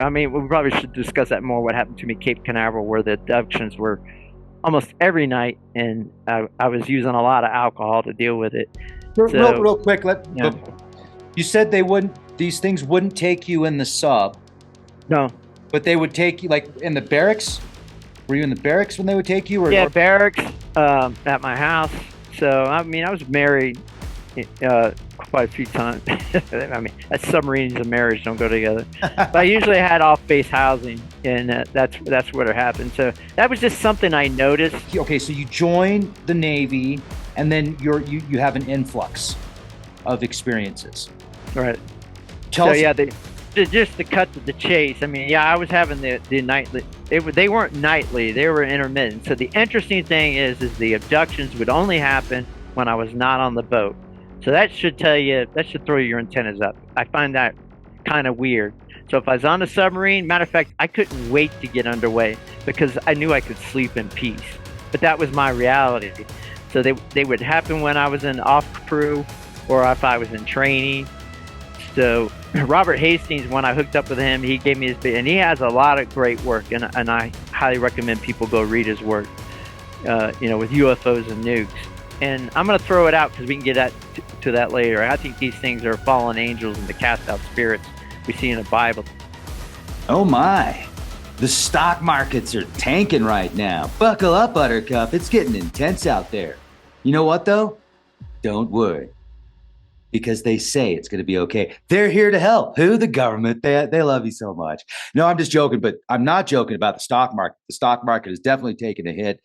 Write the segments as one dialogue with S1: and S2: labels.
S1: I mean, we probably should discuss that more. What happened to me, Cape Canaveral, where the abductions were almost every night, and I was using a lot of alcohol to deal with it. So,
S2: Real quick,
S1: yeah,
S2: you said these things wouldn't take you in the sub,
S1: no,
S2: but they would take you like in the barracks. Were you in the barracks when they would take you,
S1: yeah,
S2: or
S1: barracks at my house. So, I mean, I was married quite a few times. I mean, a submarines and marriage don't go together. But I usually had off-base housing, and that's what happened. So that was just something I noticed.
S2: okay, so you join the Navy, and then you have an influx of experiences.
S1: Right.
S2: Tell
S1: So
S2: us.
S1: yeah, just to cut to the chase. I mean, yeah, I was having the nightly. They weren't nightly; they were intermittent. So the interesting thing is the abductions would only happen when I was not on the boat. So that should tell you, that should throw your antennas up. I find that kind of weird. So if I was on a submarine, matter of fact, I couldn't wait to get underway because I knew I could sleep in peace. But that was my reality. So they would happen when I was in off crew or if I was in training. So Robert Hastings, when I hooked up with him, he gave me his, and he has a lot of great work, and I highly recommend people go read his work. With UFOs and nukes. And I'm going to throw it out because we can get to that later. I think these things are fallen angels and the cast out spirits we see in the Bible.
S3: Oh my. The stock markets are tanking right now. Buckle up, Buttercup. It's getting intense out there. You know what, though? Don't worry. Because they say it's going to be okay. They're here to help. Who? The government. They love you so much. No, I'm just joking, but I'm not joking about the stock market. The stock market has definitely taken a hit.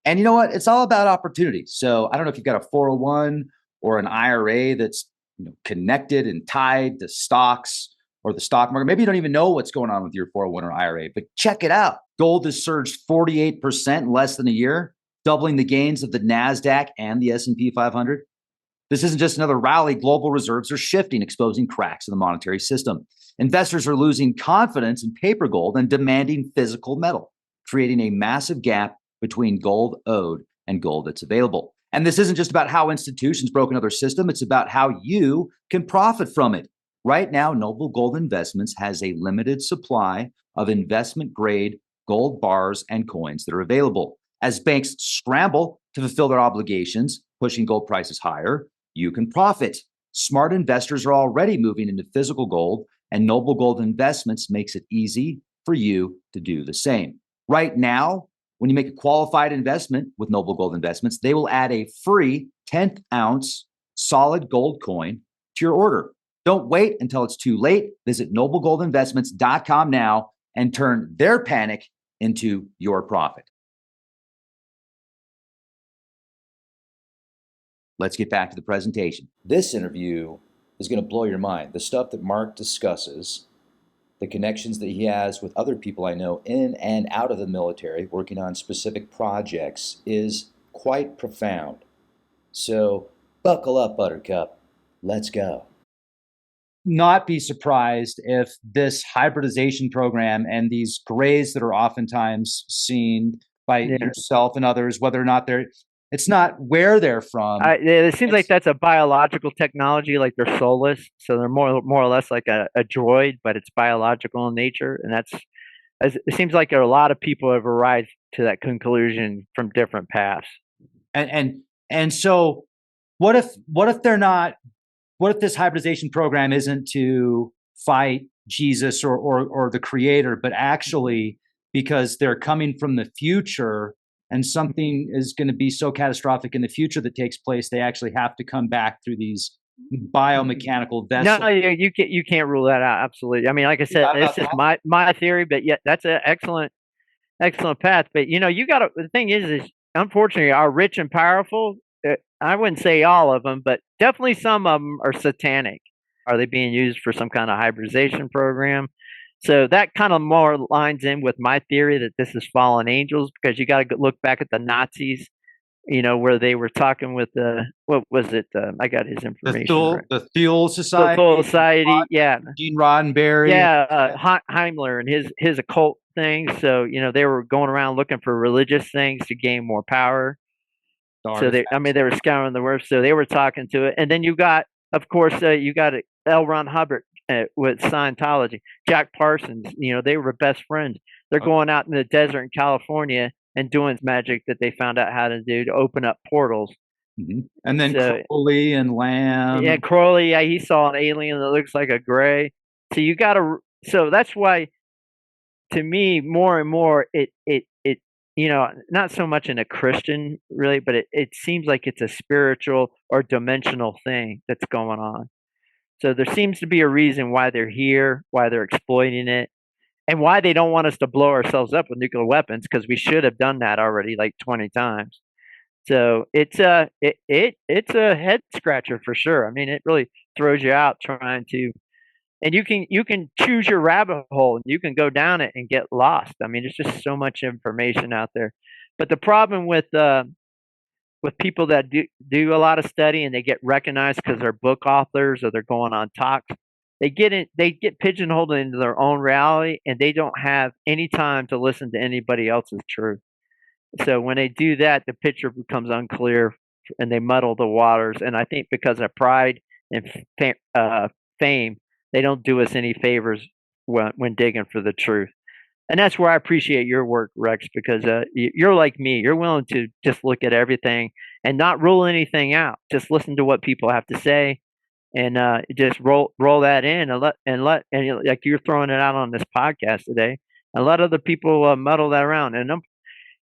S3: And you know what? It's all about opportunity. So I don't know if you've got a 401 or an IRA that's connected and tied to stocks or the stock market. Maybe you don't even know what's going on with your 401 or IRA, but check it out. Gold has surged 48% in less than a year, doubling the gains of the NASDAQ and the S&P 500. This isn't just another rally. Global reserves are shifting, exposing cracks in the monetary system. Investors are losing confidence in paper gold and demanding physical metal, creating a massive gap between gold owed and gold that's available. And this isn't just about how institutions broke another system, it's about how you can profit from it. Right now, Noble Gold Investments has a limited supply of investment grade gold bars and coins that are available. As banks scramble to fulfill their obligations, pushing gold prices higher, you can profit. Smart investors are already moving into physical gold, and Noble Gold Investments makes it easy for you to do the same. Right now, when you make a qualified investment with Noble Gold Investments, they will add a free 10th ounce solid gold coin to your order. Don't wait until it's too late. Visit noblegoldinvestments.com now and turn their panic into your profit. Let's get back to the presentation. This interview is going to blow your mind. The stuff that Mark discusses, the connections that he has with other people I know in and out of the military working on specific projects is quite profound. So buckle up, Buttercup. Let's go.
S2: Not be surprised if this hybridization program and these grays that are oftentimes seen by yourself and others, whether or not it's not where they're from.
S1: It seems like that's a biological technology, like they're soulless, so they're more or less like a droid, but it's biological in nature, and it seems like a lot of people have arrived to that conclusion from different paths.
S2: And so, what if they're not? What if this hybridization program isn't to fight Jesus or the Creator, but actually because they're coming from the future? And something is going to be so catastrophic in the future that takes place, they actually have to come back through these biomechanical vessels.
S1: No, you can't rule that out. Absolutely. I mean, like I said, it's just my theory, but yeah, that's an excellent path. But the thing is unfortunately, our rich and powerful. I wouldn't say all of them, but definitely some of them are satanic. Are they being used for some kind of hybridization program? So that kind of more lines in with my theory that this is fallen angels, because you got to look back at the Nazis, where they were talking with what was it? I got his information.
S2: The Thule Society.
S1: The Thule Society, yeah.
S2: Gene Roddenberry.
S1: Yeah, Heimler and his occult things. So they were going around looking for religious things to gain more power. So they were scouring the earth. So they were talking to it, and then you got, of course, you got L. Ron Hubbard with Scientology. Jack Parsons, they were best friends. They're going out in the desert in California and doing magic that they found out how to do to open up portals.
S2: Mm-hmm. And then Crowley and Lamb.
S1: Yeah, Crowley, yeah, he saw an alien that looks like a gray. So you got to. So that's why, to me, more and more, it not so much in a Christian really, but it seems like it's a spiritual or dimensional thing that's going on. So there seems to be a reason why they're here, why they're exploiting it, and why they don't want us to blow ourselves up with nuclear weapons, because we should have done that already like 20 times. So it's a head scratcher for sure. I mean, it really throws you out trying to, and you can choose your rabbit hole and you can go down it and get lost. I mean, there's just so much information out there. But the problem with people that do a lot of study and they get recognized because they're book authors or they're going on talks, they get pigeonholed into their own reality, and they don't have any time to listen to anybody else's truth. So when they do that, the picture becomes unclear and they muddle the waters. And I think because of pride and fame, they don't do us any favors when digging for the truth. And that's where I appreciate your work, Rex, because you're like me. You're willing to just look at everything and not rule anything out. Just listen to what people have to say, and just roll that in, and like you're throwing it out on this podcast today, and let other people muddle that around. And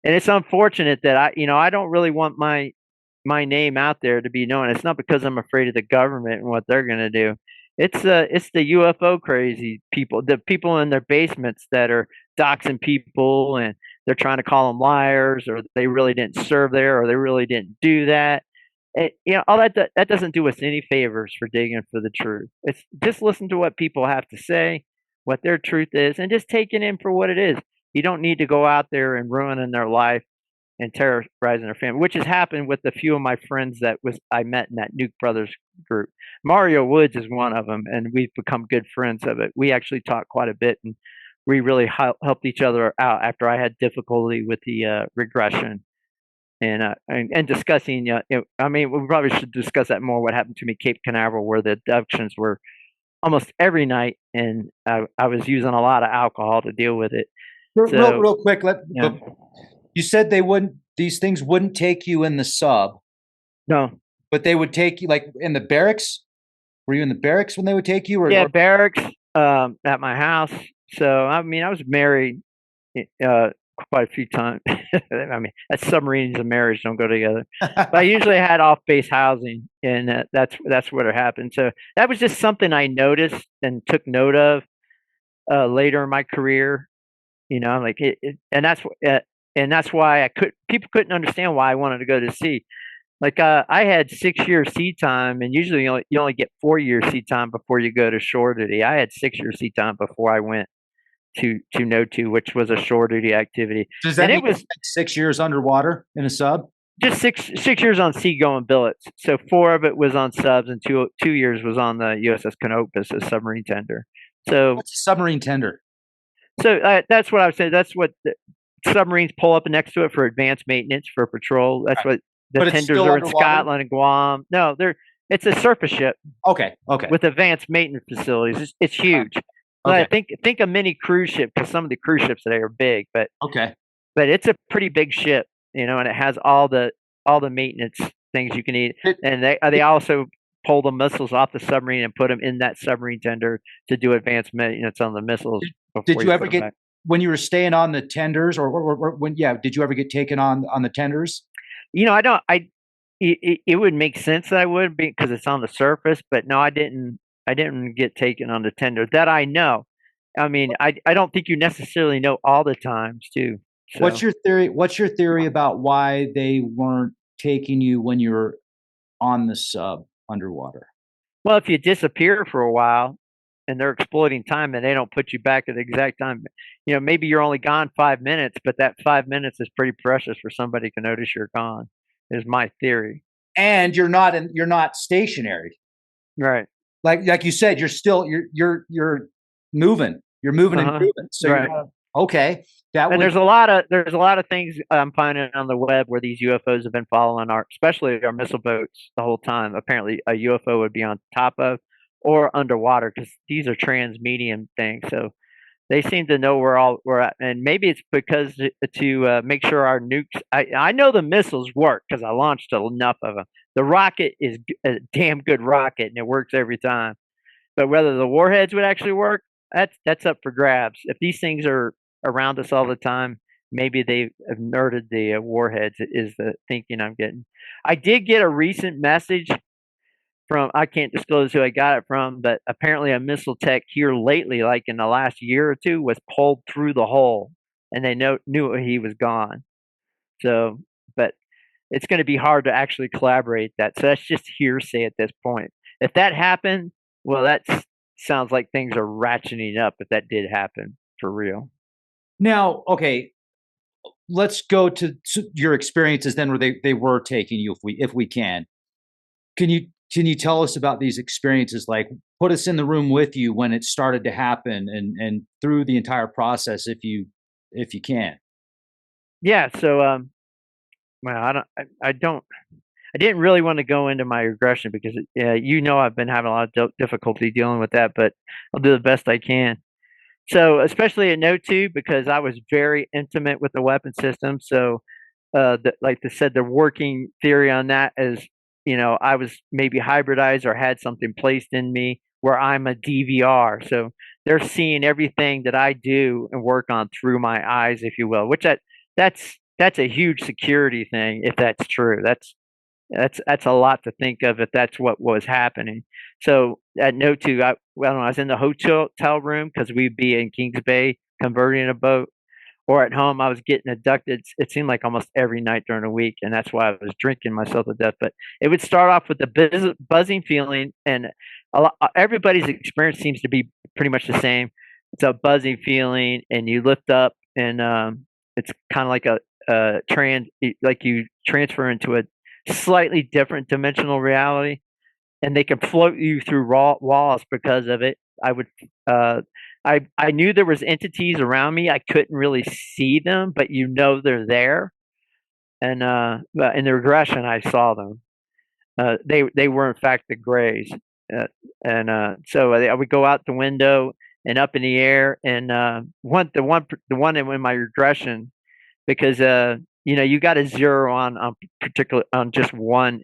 S1: it's unfortunate that I don't really want my name out there to be known. It's not because I'm afraid of the government and what they're going to do. It's the UFO crazy people, the people in their basements that are doxing people, and they're trying to call them liars, or they really didn't serve there, or they really didn't do that. All that doesn't do us any favors for digging for the truth. It's just listen to what people have to say, what their truth is, and just take it in for what it is. You don't need to go out there and ruining their life and terrorizing their family, which has happened with a few of my friends I met in that Nuke Brothers group. Mario Woods is one of them, and we've become good friends of it. We actually talk quite a bit, and we really helped each other out after I had difficulty with the regression and discussing. I mean, we probably should discuss that more. What happened to me, Cape Canaveral, where the abductions were almost every night, and I was using a lot of alcohol to deal with it.
S2: Real quick, you said these things wouldn't take you in the sub.
S1: No.
S2: But they would take you like in the barracks? Were you in the barracks when they would take you?
S1: Barracks at my house. So, I mean, I was married quite a few times. I mean, that's submarines and marriage don't go together. But I usually had off-base housing, and that's what happened. So that was just something I noticed and took note of later in my career. Like and that's why people couldn't understand why I wanted to go to sea. Like I had 6 years sea time, and usually you only get 4 years sea time before you go to shore duty. I had 6 years sea time before I went to NO2, which was a shore duty activity.
S2: Does that mean it was 6 years underwater in a sub?
S1: Just six years on seagoing billets. So 4 of it was on subs, and two years was on the USS Canopus, a submarine tender. So
S2: what's a submarine tender?
S1: So that's what I was saying. That's what the submarines pull up next to it for advanced maintenance for patrol. That's what the tenders are in Scotland and Guam. No, it's a surface ship.
S2: Okay.
S1: With advanced maintenance facilities. It's huge. Okay. But think a mini cruise ship, because some of the cruise ships today are big, but it's a pretty big ship, and it has all the maintenance things you can need. And they also pull the missiles off the submarine and put them in that submarine tender to do advanced maintenance on the missiles.
S2: Did you ever get, when you were staying on the tenders, or when did you ever get taken on the tenders?
S1: It would make sense that I would be, because it's on the surface, but no, I didn't get taken on the tender that I know. I mean, I don't think you necessarily know all the times too. So.
S2: What's your theory about why they weren't taking you when you were on the sub underwater?
S1: Well, if you disappear for a while and they're exploiting time and they don't put you back at the exact time, maybe you're only gone 5 minutes, but that 5 minutes is pretty precious for somebody to notice you're gone, is my theory.
S2: And you're not stationary.
S1: Right.
S2: Like you said, you're moving. You're moving and moving. So
S1: right.
S2: Okay.
S1: There's a lot of things I'm finding on the web where these UFOs have been following especially our missile boats the whole time. Apparently a UFO would be on top of or underwater, because these are transmedium things. So they seem to know where all we're at, and maybe it's because to make sure our nukes. I know the missiles work because I launched enough of them. The rocket is a damn good rocket, and it works every time. But whether the warheads would actually work, that's up for grabs. If these things are around us all the time, maybe they've nerded the warheads. Is the thinking I'm getting. I did get a recent message from, I can't disclose who I got it from, but apparently a missile tech here lately, like in the last year or two, was pulled through the hole, and they knew he was gone. So, but it's going to be hard to actually collaborate that. So that's just hearsay at this point. If that happened, well, that sounds like things are ratcheting up. If that did happen for real.
S2: Now, okay, let's go to your experiences then, where they were taking you, if we can. Can you tell us about these experiences? Like, put us in the room with you when it started to happen, and through the entire process, if you can.
S1: Yeah. So, well, I didn't really want to go into my regression because, I've been having a lot of difficulty dealing with that, but I'll do the best I can. So, especially at Note 2, because I was very intimate with the weapon system. So, like I said, the working theory on that is, I was maybe hybridized or had something placed in me where I'm a DVR. So they're seeing everything that I do and work on through my eyes, if you will. Which that's a huge security thing if that's true. That's a lot to think of if that's what was happening. So at Note 2, I was in the hotel room because we'd be in Kings Bay converting a boat, or at home I was getting abducted. It seemed like almost every night during the week, and that's why I was drinking myself to death. But it would start off with the buzzing feeling, and everybody's experience seems to be pretty much the same. It's a buzzing feeling, and you lift up, and it's kind of like like you transfer into a slightly different dimensional reality, and they can float you through raw walls because of it. I knew there was entities around me. I couldn't really see them, but they're there. And but in the regression, I saw them. They were in fact the Greys, and so I would go out the window and up in the air, and the one in my regression, because you got to zero on just one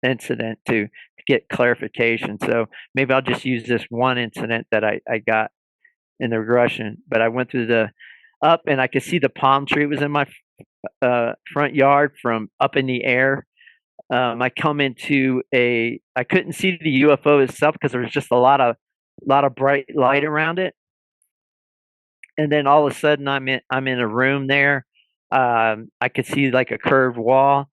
S1: incident to get clarification. So maybe I'll just use this one incident that I got in the regression. But I went through the up, and I could see the palm tree was in my front yard from up in the air. I come into I couldn't see the UFO itself because there was just a lot of bright light around it. And then all of a sudden I'm in a room there. I could see like a curved wall.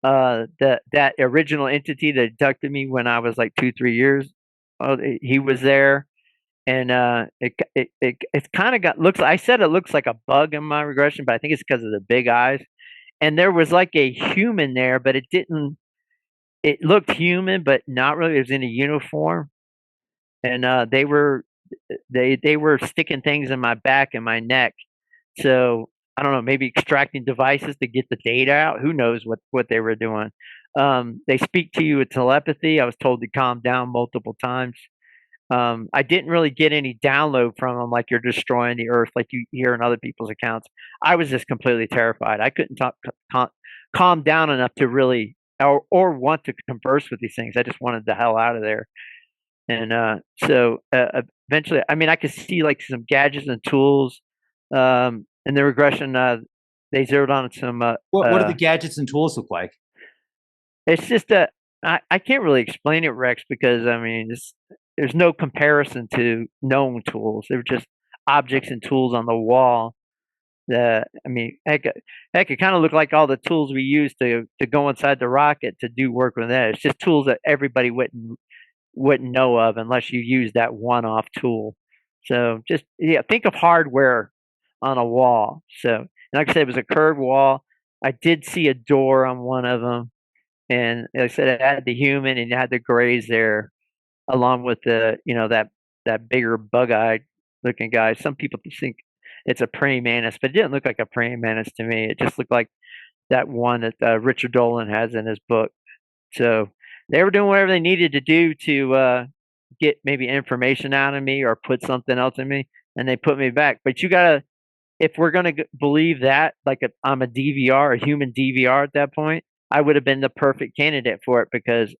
S1: That original entity that abducted me when I was like 2-3 years old, he was there. And it kind of looks. I said it looks like a bug in my regression, but I think it's because of the big eyes. And there was like a human there, but it didn't. It looked human, but not really. It was in a uniform, and they were sticking things in my back and my neck. So I don't know, maybe extracting devices to get the data out. Who knows what they were doing? They speak to you with telepathy. I was told to calm down multiple times. I didn't really get any download from them, like you're destroying the earth, like you hear in other people's accounts. I was just completely terrified. I couldn't calm down enough to really or want to converse with these things. I just wanted the hell out of there. And so eventually, I mean, I could see like some gadgets and tools. In the regression, they zeroed on some.
S2: What do the gadgets and tools look like?
S1: It's just I can't really explain it, Rex, because I mean, there's no comparison to known tools. They're just objects and tools on the wall. I mean, heck, it kind of looked like all the tools we use to go inside the rocket to do work with that. It's just tools that everybody wouldn't know of unless you use that one-off tool. So just think of hardware on a wall. So, and like I said, it was a curved wall. I did see a door on one of them, and like I said, it had the human and it had the Greys there, along with the that bigger bug-eyed looking guy. Some people think it's a praying mantis, but it didn't look like a praying mantis to me. It just looked like that one that Richard Dolan has in his book. So they were doing whatever they needed to do to get maybe information out of me or put something else in me, and they put me back. But you gotta, if we're gonna believe that, like I'm a DVR, a human DVR at that point, I would have been the perfect candidate for it because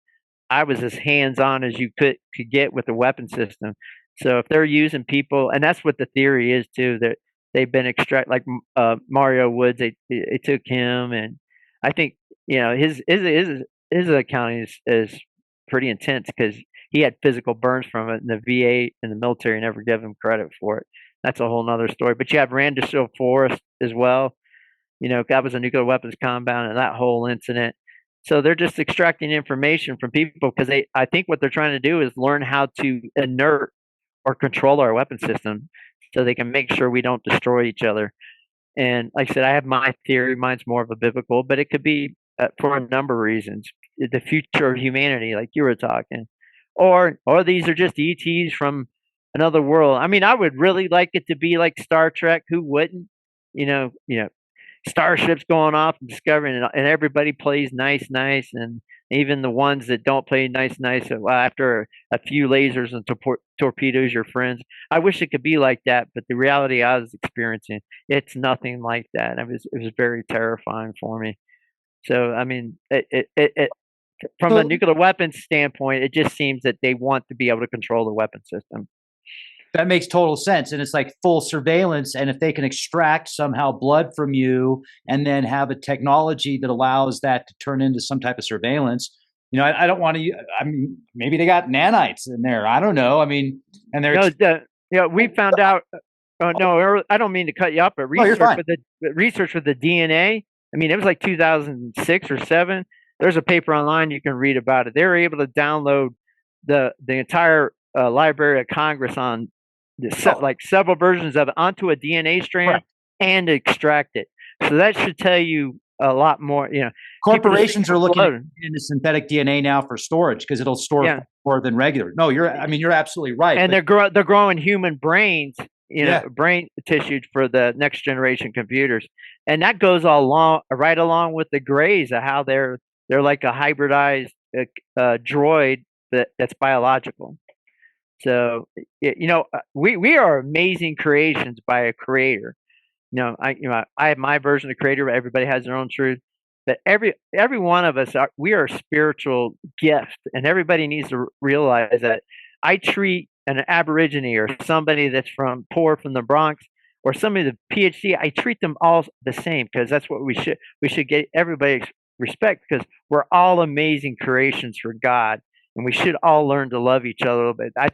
S1: I was as hands-on as you could get with the weapon system. So if they're using people, and that's what the theory is too, that they've been like Mario Woods, they took him, and I think his accounting is pretty intense because he had physical burns from it, and the VA and the military never give him credit for it. That's a whole nother story. But you have Randall Forrest as well. That was a nuclear weapons compound and that whole incident. So they're just extracting information from people because I think what they're trying to do is learn how to inert or control our weapon system so they can make sure we don't destroy each other. And like I said, I have my theory. Mine's more of a biblical, but it could be for a number of reasons. The future of humanity, like you were talking, or these are just ETs from another world. I mean, I would really like it to be like Star Trek. Who wouldn't? Starships going off and discovering, and everybody plays nice, and even the ones that don't play nice, after a few lasers and torpedoes your friends. I wish it could be like that, but the reality I was experiencing, it's nothing like that. It was very terrifying for me. So I mean, from a nuclear weapons standpoint, it just seems that they want to be able to control the weapon system.
S2: That makes total sense. And it's like full surveillance. And if they can extract somehow blood from you and then have a technology that allows that to turn into some type of surveillance, I don't want to, I mean, maybe they got nanites in there. I don't know. I mean, and they're.
S1: We found out, no, I don't mean to cut you up, but research with the DNA, I mean, it was like 2006 or 7. There's a paper online you can read about it. They were able to download the entire Library of Congress on like several versions of it onto a DNA strand and extract it. So that should tell you a lot more.
S2: Corporations are looking into synthetic DNA now for storage because it'll store more than regular. No, you're absolutely right.
S1: And they're growing human brains, brain tissue for the next generation computers, and that goes right along with the Greys of how they're like a hybridized droid that's biological. So we are amazing creations by a creator. I have my version of creator, but everybody has their own truth. But every one of us we are a spiritual gift, and everybody needs to realize that. I treat an Aborigine or somebody that's poor from the Bronx or somebody with a PhD. I treat them all the same because that's what we should get everybody respect because we're all amazing creations for God. And we should all learn to love each other a little bit. I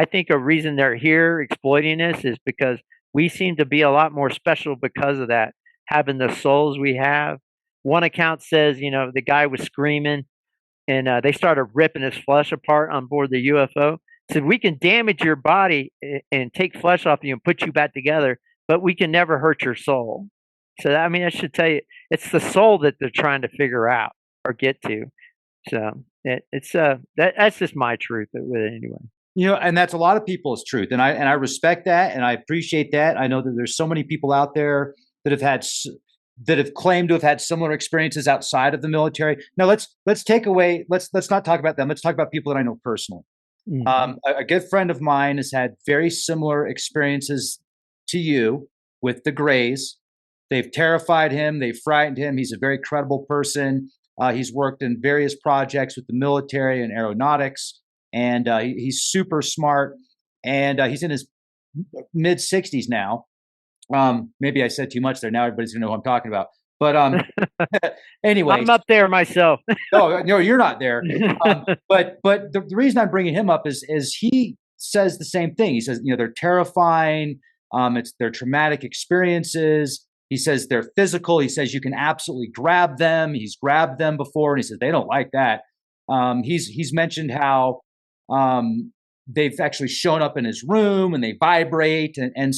S1: think a reason they're here exploiting this is because we seem to be a lot more special because of that, having the souls we have. One account says, the guy was screaming, and they started ripping his flesh apart on board the UFO. Said, we can damage your body and take flesh off you and put you back together, but we can never hurt your soul. So, I mean, I should tell you, it's the soul that they're trying to figure out or get to. So that's just my truth with it anyway.
S2: And that's a lot of people's truth, and I respect that, and I appreciate that. I know that there's so many people out there that have claimed to have had similar experiences outside of the military. Now let's not talk about them. Let's talk about people that I know personally. Mm-hmm. A good friend of mine has had very similar experiences to you with the Greys. They've terrified him. They've frightened him. He's a very credible person. He's worked in various projects with the military and aeronautics, and he's super smart. And he's in his mid 60s now. Maybe I said too much there. Now everybody's gonna know who I'm talking about. But anyway,
S1: I'm up there myself.
S2: No, you're not there. But the reason I'm bringing him up is he says the same thing. He says, they're terrifying. They're traumatic experiences. He says they're physical. He says you can absolutely grab them. He's grabbed them before, and he says they don't like that. He's mentioned how they've actually shown up in his room and they vibrate and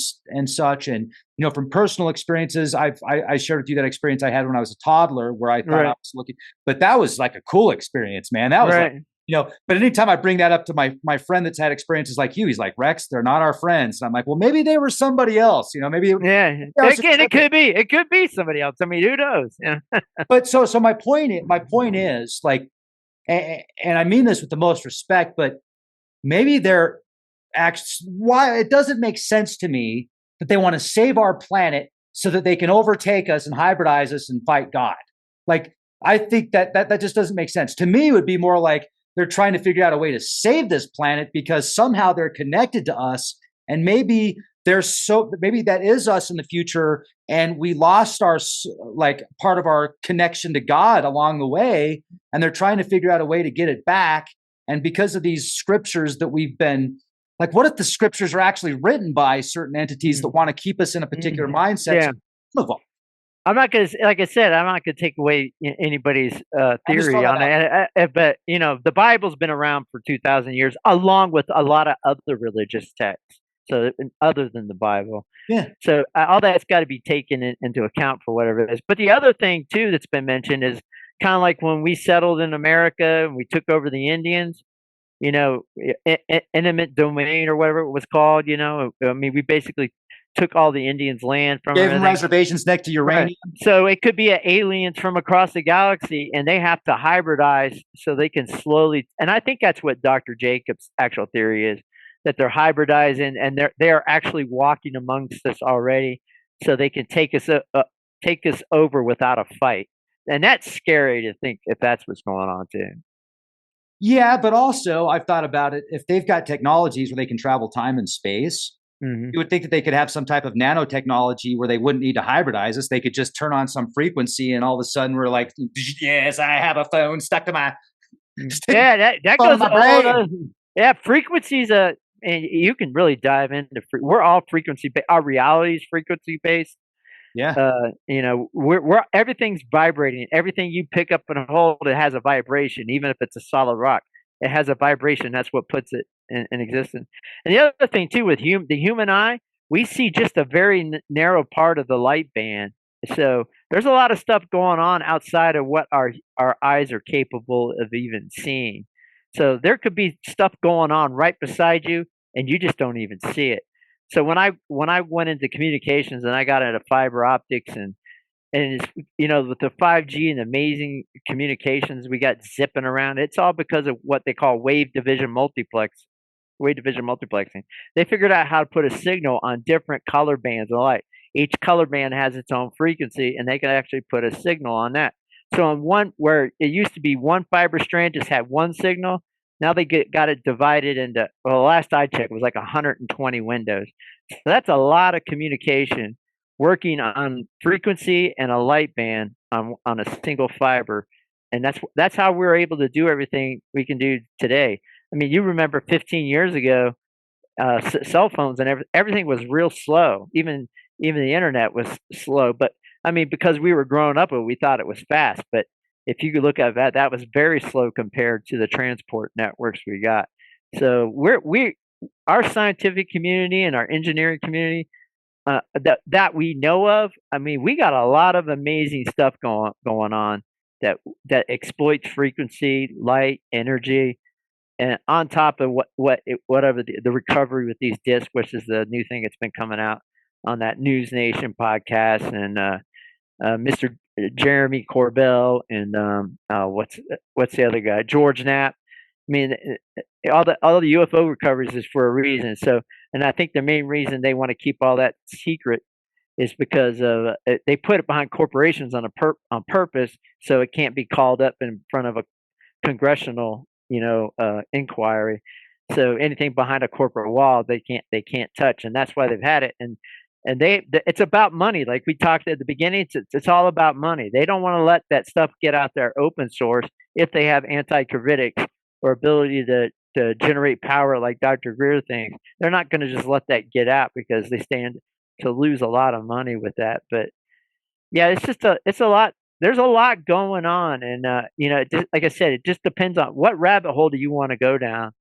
S2: such. And from personal experiences, I shared with you that experience I had when I was a toddler, where I thought I was looking, but that was like a cool experience, man. That was like, but anytime I bring that up to my friend that's had experiences like you, he's like, Rex, they're not our friends. And I'm like, well, maybe they were somebody else, maybe.
S1: Yeah. Again, it could be somebody else. I mean, who knows? Yeah.
S2: But so my point is like, and I mean this with the most respect, but maybe they're why it doesn't make sense to me that they want to save our planet so that they can overtake us and hybridize us and fight God. Like, I think that just doesn't make sense. To me, it would be more like they're trying to figure out a way to save this planet because somehow they're connected to us, and maybe maybe that is us in the future, and we lost our like part of our connection to God along the way, and they're trying to figure out a way to get it back. And because of these scriptures that we've been like, what if the scriptures are actually written by certain entities that want to keep us in a particular mindset?
S1: Yeah. I'm not going to, like I said, I'm not going to take away anybody's theory on it. But, you know, the Bible's been around for 2,000 years, along with a lot of other religious texts. So, other than the Bible.
S2: Yeah.
S1: So, all that's got to be taken into account for whatever it is. But the other thing, too, that's been mentioned is kind of like when we settled in America and we took over the Indians, you know, eminent domain or whatever it was called, you know. I mean, we basically took all the Indians' land from
S2: them. Gave them reservations next to uranium.
S1: Right. So it could be aliens from across the galaxy, and they have to hybridize so they can slowly. And I think that's what Dr. Jacobs' actual theory is, that they're hybridizing and they are actually walking amongst us already, so they can take us over without a fight. And that's scary to think if that's what's going on too.
S2: Yeah, but also I've thought about it. If they've got technologies where they can travel time and space, you would think that they could have some type of nanotechnology where they wouldn't need to hybridize us. They could just turn on some frequency, and all of a sudden we're like, yes, I have a phone stuck to my.
S1: Yeah, that goes all. Yeah, frequencies. And you can really dive into. We're all frequency. Our reality is frequency based.
S2: Yeah.
S1: You know, we're everything's vibrating. Everything you pick up and hold, it has a vibration, even if it's a solid rock. It has a vibration. That's what puts it in existence. And the other thing too, with the human eye, we see just a very narrow part of the light band. So there's a lot of stuff going on outside of what our eyes are capable of even seeing. So there could be stuff going on right beside you, and you just don't even see it. So when I went into communications and I got into fiber optics and it's, you know, with the 5G and amazing communications we got zipping around, it's all because of what they call wave division multiplexing. They figured out how to put a signal on different color bands of light. Each color band has its own frequency, and they can actually put a signal on that. So on one, where it used to be one fiber strand just had one signal, now they got it divided into, well, last I checked, it was like 120 windows. So that's a lot of communication working on frequency and a light band on a single fiber. And that's how we're able to do everything we can do today. I mean, you remember 15 years ago, cell phones and everything was real slow. Even the internet was slow. But I mean, because we were growing up, we thought it was fast. But if you could look at that, that was very slow compared to the transport networks we got. So our scientific community and our engineering community that we know of, I mean, we got a lot of amazing stuff going on that exploits frequency, light, energy, and on top of whatever the recovery with these discs, which is the new thing that's been coming out on that News Nation podcast, and Mr. Jeremy Corbell, and what's the other guy, George Knapp. I mean, all the UFO recoveries is for a reason. So, and I think the main reason they want to keep all that secret is because of they put it behind corporations on purpose, so it can't be called up in front of a congressional, inquiry. So anything behind a corporate wall, they can't touch, and that's why they've had it. And it's about money, like we talked at the beginning. It's all about money. They don't want to let that stuff get out there open source if they have anti-gravitics or ability to generate power like Dr. Greer thinks. They're not going to just let that get out because they stand to lose a lot of money with that. But yeah, it's a lot. There's a lot going on, and like I said, it just depends on what rabbit hole do you want to go down,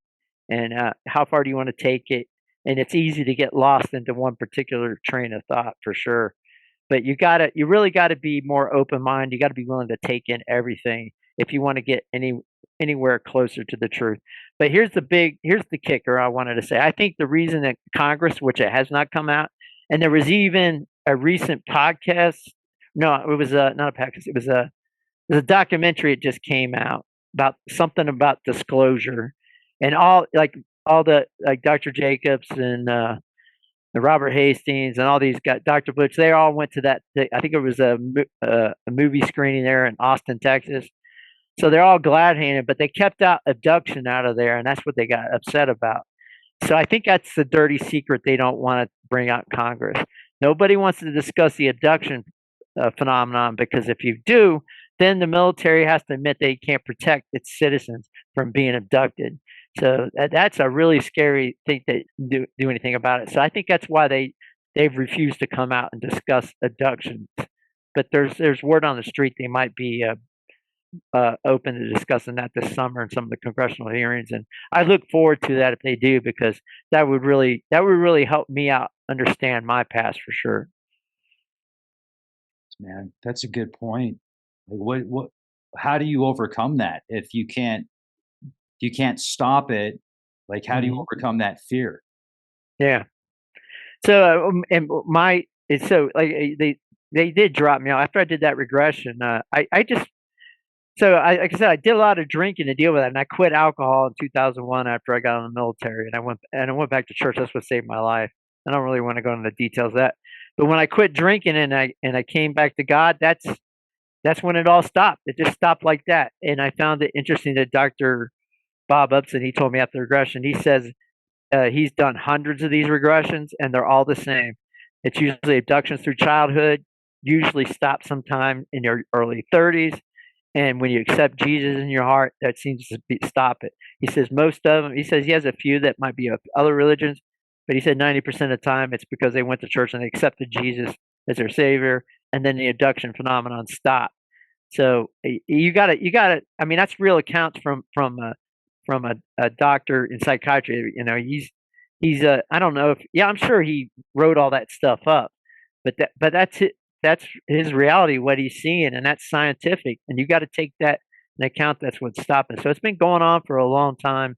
S1: and how far do you want to take it. And it's easy to get lost into one particular train of thought for sure. But you really gotta be more open minded. You gotta be willing to take in everything if you want to get anywhere closer to the truth. But here's the kicker I wanted to say. I think the reason that Congress, which it has not come out, and there was even a recent podcast. No, it was not a podcast. It was a documentary. It just came out about something about disclosure, and all all the like Dr. Jacobs and Robert Hastings and all these guys, Dr. Butch, they all went to that. I think it was a movie screening there in Austin, Texas. So they're all glad-handed, but they kept out abduction out of there, and that's what they got upset about. So I think that's the dirty secret they don't want to bring out in Congress. Nobody wants to discuss the abduction phenomenon, because if you do, then the military has to admit they can't protect its citizens from being abducted. So that's a really scary thing to do anything about it. So I think that's why they've refused to come out and discuss abductions. But there's word on the street they might be open to discussing that this summer in some of the congressional hearings, and I look forward to that if they do, because that would really help me out understand my past for sure.
S2: Man, that's a good point. Like how do you overcome that if you can't stop it? Like, how do you overcome that fear?
S1: Yeah. So they did drop me out after I did that regression. I just like I said, I did a lot of drinking to deal with that, and I quit alcohol in 2001 after I got in the military, and I went back to church. That's what saved my life. I don't really want to go into the details of that, but when I quit drinking and I came back to God, that's when it all stopped. It just stopped like that. And I found it interesting that Dr. Bob Upson, he told me after regression, he says he's done hundreds of these regressions, and they're all the same. It's usually abductions through childhood, usually stop sometime in your early 30s. And when you accept Jesus in your heart, that seems to stop it. He says most of them, he says he has a few that might be of other religions, but he said 90% of the time it's because they went to church and they accepted Jesus as their savior, and then the abduction phenomenon stopped. So you got to. I mean, that's real accounts from a doctor in psychiatry. You know, he's I don't know if I'm sure he wrote all that stuff up, but that's it. That's his reality, what he's seeing, and that's scientific. And you got to take that into account. That's what's stopping. So it's been going on for a long time,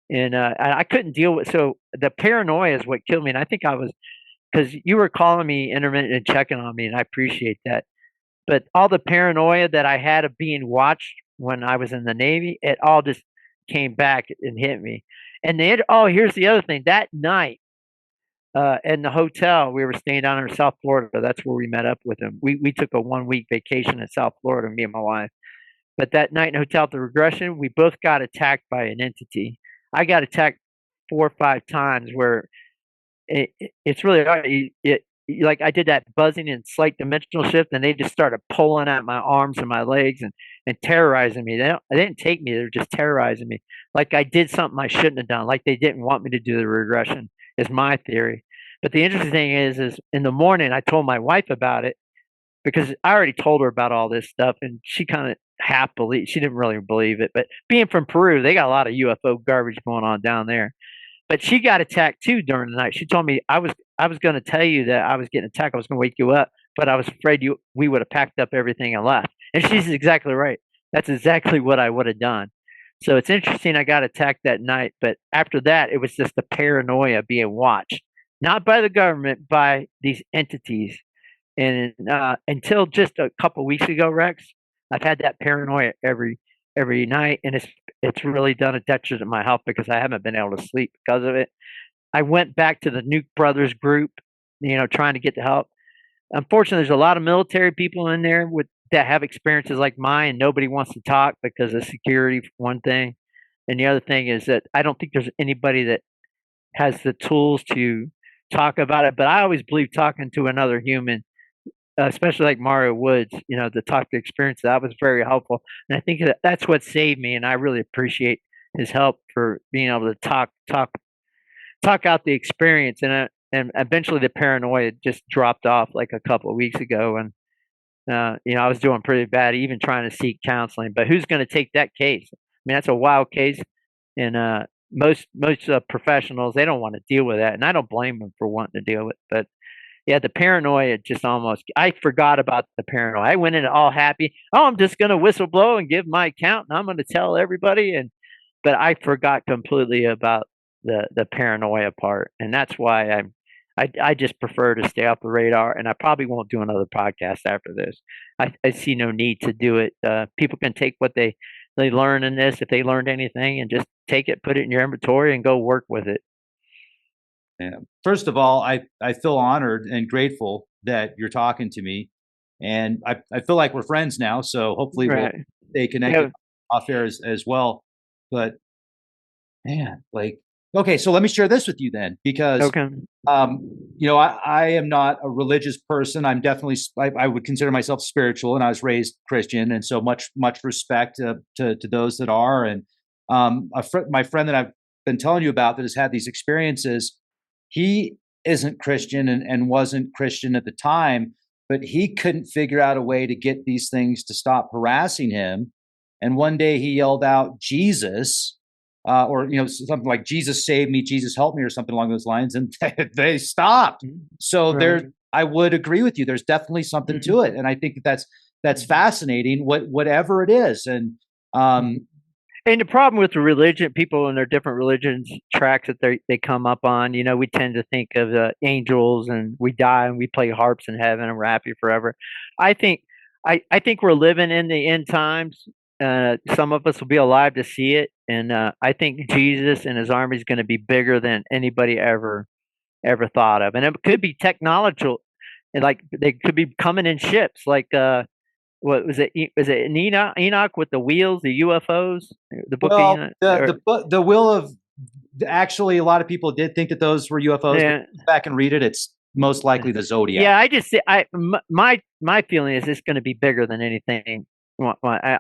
S1: and I couldn't deal with. So the paranoia is what killed me. And I think I was, because you were calling me intermittent and checking on me, and I appreciate that. But all the paranoia that I had of being watched when I was in the Navy, it all just came back and hit me. And here's the other thing. That night, in the hotel, we were staying down in South Florida. That's where we met up with him. We took a 1-week vacation in South Florida, me and my wife. But that night in the hotel at the regression, we both got attacked by an entity. I got attacked 4 or 5 times, where it's really hard. Like I did that buzzing and slight dimensional shift, and they just started pulling at my arms and my legs and terrorizing me. They didn't take me; they were just terrorizing me. Like I did something I shouldn't have done. Like they didn't want me to do the regression, is my theory. But the interesting thing is in the morning I told my wife about it, because I already told her about all this stuff, and she kind of half believed. She didn't really believe it, but being from Peru, they got a lot of UFO garbage going on down there. But she got attacked too during the night. She told me I was going to tell you that I was getting attacked. I was going to wake you up, but I was afraid we would have packed up everything and left. And she's exactly right. That's exactly what I would have done. So it's interesting. I got attacked that night, but after that, it was just the paranoia being watched, not by the government, by these entities. And until just a couple weeks ago, Rex, I've had that paranoia every night, and it's really done a detriment to my health, because I haven't been able to sleep because of it. I went back to the Nuke Brothers group, trying to get the help. Unfortunately, there's a lot of military people in there that have experiences like mine, and nobody wants to talk because of security, for one thing. And the other thing is that I don't think there's anybody that has the tools to talk about it. But I always believe talking to another human, especially like Mario Woods, to talk to experience, that was very helpful. And I think that's what saved me. And I really appreciate his help for being able to talk out the experience. And eventually the paranoia just dropped off like a couple of weeks ago. And, I was doing pretty bad, even trying to seek counseling, but who's going to take that case? I mean, that's a wild case. And, most professionals, they don't want to deal with that. And I don't blame them for wanting to deal with it. But yeah, the paranoia I forgot about the paranoia. I went in all happy. Oh, I'm just going to whistle blow and give my account, and I'm going to tell everybody. But I forgot completely about the paranoia part. And that's why I just prefer to stay off the radar, and I probably won't do another podcast after this. I see no need to do it. People can take what they they learn in this, if they learned anything, and just take it, put it in your inventory, and go work with it.
S2: Yeah. First of all, I feel honored and grateful that you're talking to me, and I feel like we're friends now. So hopefully we'll
S1: Right.
S2: stay connected
S1: Yeah.
S2: off air as well. But man, like, okay, so let me share this with you then, because
S1: Okay.
S2: I am not a religious person. I'm definitely, I would consider myself spiritual, and I was raised Christian, and so much respect to those that are. And my friend that I've been telling you about that has had these experiences, he isn't Christian and wasn't Christian at the time, but he couldn't figure out a way to get these things to stop harassing him. And one day he yelled out, Jesus, or something like Jesus save me, Jesus help me, or something along those lines, and they stopped. So
S1: Right.
S2: I would agree with you. There's definitely something to it, and I think that's fascinating. Whatever it is, and
S1: And the problem with the religion, people in their different religions tracks that they come up on, we tend to think of angels, and we die and we play harps in heaven and we're happy forever. I think I think we're living in the end times. Some of us will be alive to see it, and I think Jesus and his army is going to be bigger than anybody ever thought of, and it could be technological, and like they could be coming in ships, like what was it? Was it Enoch with the wheels, the UFOs, the book of
S2: well,
S1: Enoch?
S2: the will of actually, a lot of people did think that those were UFOs.
S1: Yeah.
S2: But go back and read it. It's most likely the Zodiac.
S1: Yeah, my feeling is it's going to be bigger than anything.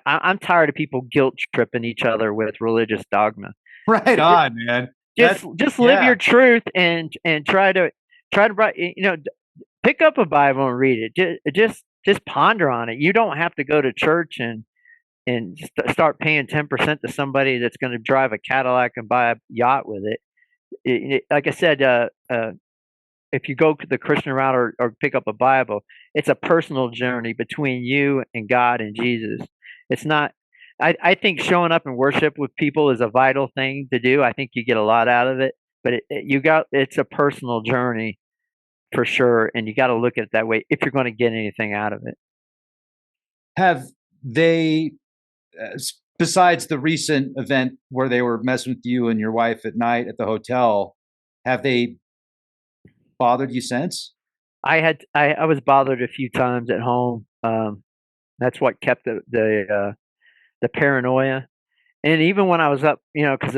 S1: I'm tired of people guilt tripping each other with religious dogma.
S2: Right on, man.
S1: Just live your truth and try to write. Pick up a Bible and read it. Just ponder on it. You don't have to go to church and start paying 10% to somebody that's going to drive a Cadillac and buy a yacht with it. Like I said, if you go the Christian route or pick up a Bible, it's a personal journey between you and God and Jesus. It's not. I think showing up and worship with people is a vital thing to do. I think you get a lot out of it, but it's a personal journey for sure, and you got to look at it that way if you're going to get anything out of it.
S2: Have they, besides the recent event where they were messing with you and your wife at night at the hotel, have they bothered you since?
S1: I was bothered a few times at home. That's what kept the paranoia. And even when I was up, because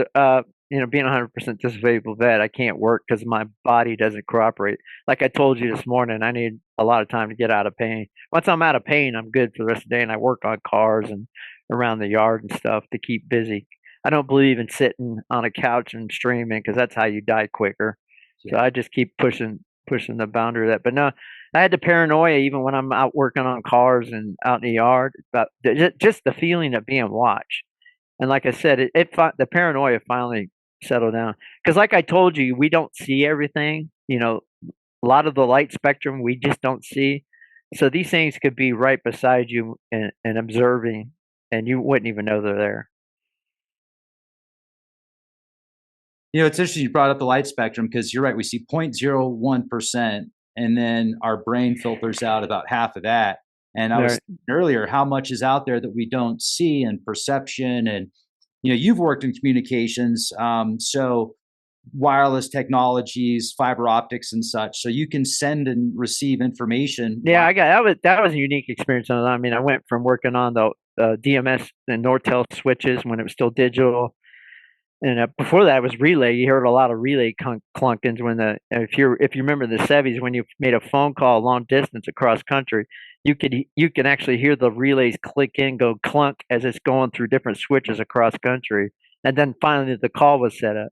S1: being 100% disabled vet, I can't work because my body doesn't cooperate. Like I told you this morning, I need a lot of time to get out of pain. Once I'm out of pain, I'm good for the rest of the day, and I work on cars and around the yard and stuff to keep busy. I don't believe in sitting on a couch and streaming because that's how you die quicker. So I just keep pushing the boundary of that. But no, I had the paranoia even when I'm out working on cars and out in the yard, about just the feeling of being watched. And like I said, the paranoia finally settled down. Because like I told you, we don't see everything. A lot of the light spectrum we just don't see. So these things could be right beside you and observing, and you wouldn't even know they're there.
S2: It's interesting you brought up the light spectrum, because you're right. We see 0.01%, and then our brain filters out about half of that. And I was saying earlier, how much is out there that we don't see, and perception. And, you've worked in communications, so wireless technologies, fiber optics and such, so you can send and receive information.
S1: Yeah, that was a unique experience. I mean, I went from working on the DMS and Nortel switches when it was still digital. And before that, it was relay. You heard a lot of relay clunkings when if you remember the 70s, when you made a phone call long distance across country, you can actually hear the relays click in, go clunk as it's going through different switches across country, and then finally the call was set up.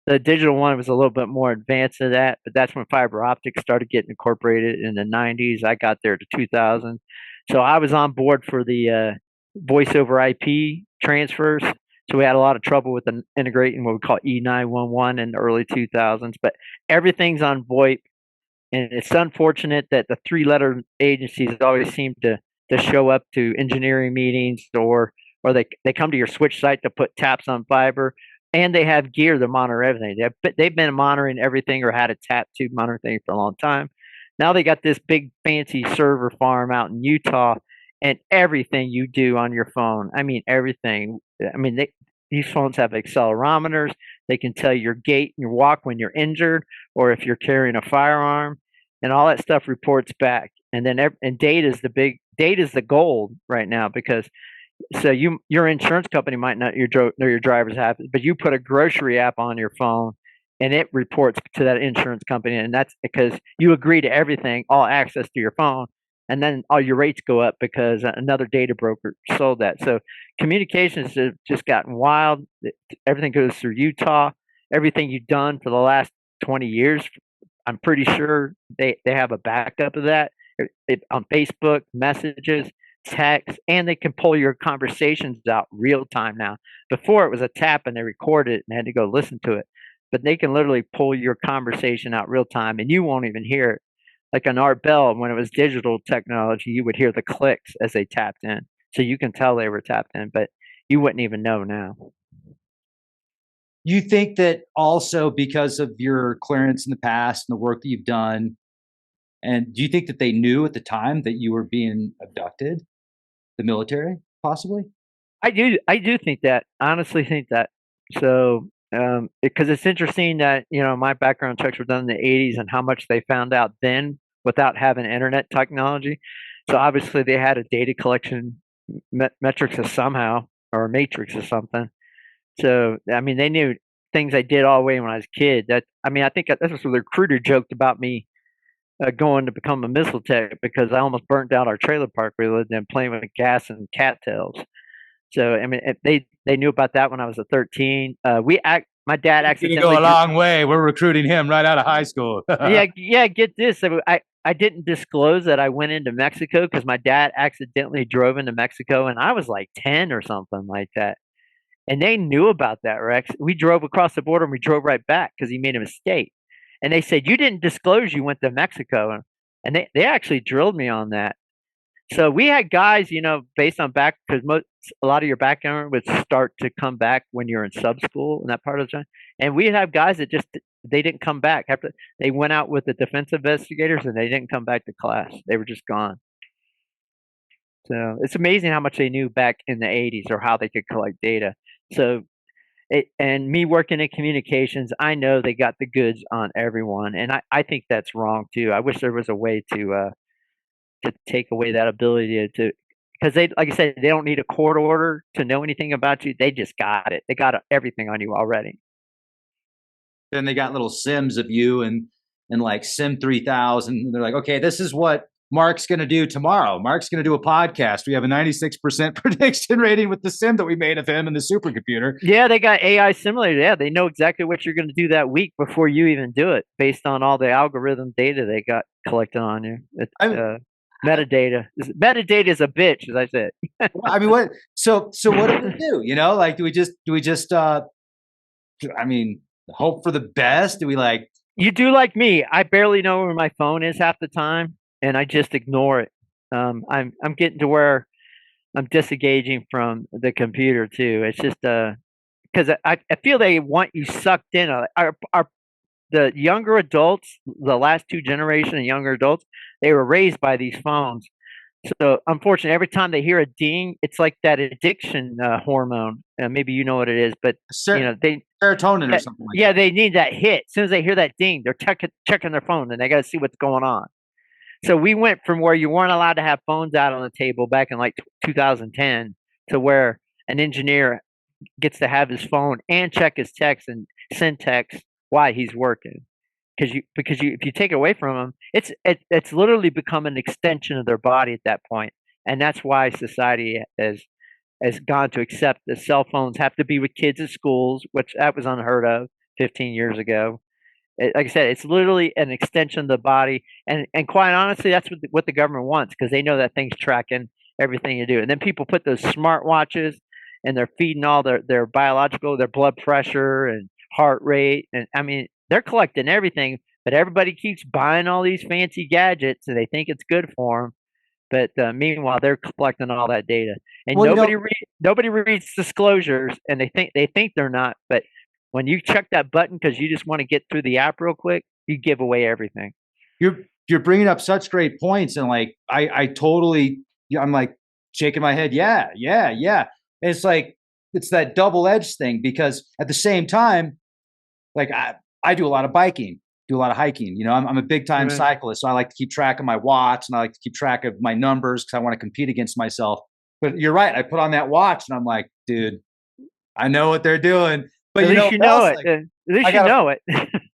S1: The digital one was a little bit more advanced than that, but that's when fiber optics started getting incorporated in the 90s. I got there to 2000, so I was on board for the voice over IP transfers. So we had a lot of trouble with integrating what we call E911 in the early 2000s, but everything's on VoIP, and it's unfortunate that the three-letter agencies always seem to show up to engineering meetings, or they come to your switch site to put taps on fiber, and they have gear to monitor everything. They've been monitoring everything, or had a tap tube monitor thing for a long time. Now they got this big fancy server farm out in Utah, and everything you do on your phone. I mean, everything. I mean, these phones have accelerometers. They can tell your gait and your walk when you're injured or if you're carrying a firearm, and all that stuff reports back. And then and data is the gold right now, because so your insurance company might not know your driver's habits, but you put a grocery app on your phone and it reports to that insurance company, and that's because you agree to everything, all access to your phone, and then all your rates go up because another data broker sold that. So communications have just gotten wild. Everything goes through Utah. Everything you've done for the last 20 years, I'm pretty sure they have a backup of that on Facebook, messages, text, and they can pull your conversations out real time now. Before it was a tap and they recorded it and had to go listen to it. But they can literally pull your conversation out real time and you won't even hear it. Like on Art Bell, when it was digital technology, you would hear the clicks as they tapped in. So you can tell they were tapped in, but you wouldn't even know now.
S2: You think that also because of your clearance in the past and the work that you've done, and do you think that they knew at the time that you were being abducted, the military, possibly?
S1: I do think that. Honestly, think that. So, because it's interesting that my background checks were done in the '80s and how much they found out then without having internet technology. So obviously they had a data collection metrics of somehow, or a matrix or something. So I mean, they knew things I did all the way when I was a kid. I think that's what the recruiter joked about me going to become a missile tech, because I almost burnt down our trailer park we lived in playing with gas and cattails. So I mean, they knew about that when I was 13. My dad accidentally
S2: go a long way. We're recruiting him right out of high school.
S1: yeah. Get this. I didn't disclose that I went into Mexico because my dad accidentally drove into Mexico, and I was like 10 or something like that. And they knew about that, Rex. We drove across the border and we drove right back because he made a mistake. And they said, you didn't disclose you went to Mexico. And they actually drilled me on that. So we had guys, based on because a lot of your background would start to come back when you're in sub school and that part of the time. And we'd have guys that they didn't come back. After they went out with the defense investigators and they didn't come back to class. They were just gone. So it's amazing how much they knew back in the '80s, or how they could collect data. So, and me working in communications, I know they got the goods on everyone, and I think that's wrong too. I wish there was a way to take away that ability to, because they, like I said, they don't need a court order to know anything about you. They just got it. They got everything on you already.
S2: Then they got little sims of you and like Sim 3000. They're like, okay, this is what Mark's going to do tomorrow. Mark's going to do a podcast. We have a 96% prediction rating with the sim that we made of him in the supercomputer.
S1: Yeah, they got AI simulator. Yeah, they know exactly what you're going to do that week before you even do it, based on all the algorithm data they got collected on you. It's metadata. Metadata is a bitch, as I said.
S2: I mean, what? So what do we do? Like, do we just hope for the best? Do we like?
S1: You do like me. I barely know where my phone is half the time, and I just ignore it. I'm getting to where I'm disengaging from the computer too. It's just because I feel they want you sucked in. The younger adults, the last two generations of younger adults, they were raised by these phones. So unfortunately, every time they hear a ding, it's like that addiction hormone. Maybe you know what it is, but they
S2: serotonin or something.
S1: Yeah, they need that hit. As soon as they hear that ding, they're checking their phone and they got to see what's going on. So we went from where you weren't allowed to have phones out on the table back in like 2010 to where an engineer gets to have his phone and check his text and send text while he's working. Because if you take it away from them, it's literally become an extension of their body at that point, and that's why society has gone to accept that cell phones have to be with kids at schools, which that was unheard of 15 years ago. Like I said, it's literally an extension of the body, and quite honestly, that's what the government wants, because they know that thing's tracking everything you do. And then people put those smart watches, and they're feeding all their biological, their blood pressure and heart rate, and I mean, they're collecting everything, but everybody keeps buying all these fancy gadgets and they think it's good for them. But meanwhile, they're collecting all that data, and nobody reads disclosures, and they think they're not. But when you check that button because you just want to get through the app real quick, you give away everything.
S2: You're bringing up such great points, and like I totally, I'm like, shaking my head. Yeah. And it's like, it's that double-edged thing, because at the same time, like I do a lot of biking, do a lot of hiking. You know, I'm a big time cyclist, so I like to keep track of my watch and I like to keep track of my numbers because I want to compete against myself. But you're right. I put on that watch and I'm like, dude, I know what they're doing. But
S1: at least you know it.
S2: Like,
S1: at least you know it.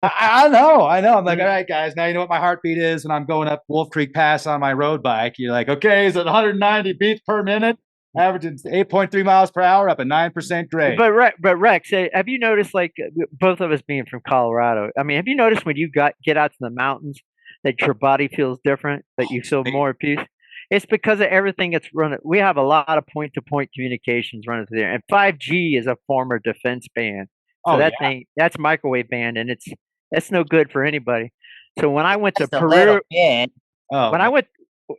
S2: I know. I'm like, all right, guys, now you know what my heartbeat is when I'm going up Wolf Creek Pass on my road bike. You're like, okay, is it 190 beats per minute? Averaging 8.3 miles per hour, up at 9% grade.
S1: But Rex, have you noticed, like, both of us being from Colorado? I mean, have you noticed when you get out to the mountains that your body feels different, that you feel more at peace? It's because of everything that's running. We have a lot of point-to-point communications running through there, and 5G is a former defense band. So that's microwave band, and that's no good for anybody. So when I went to Peru,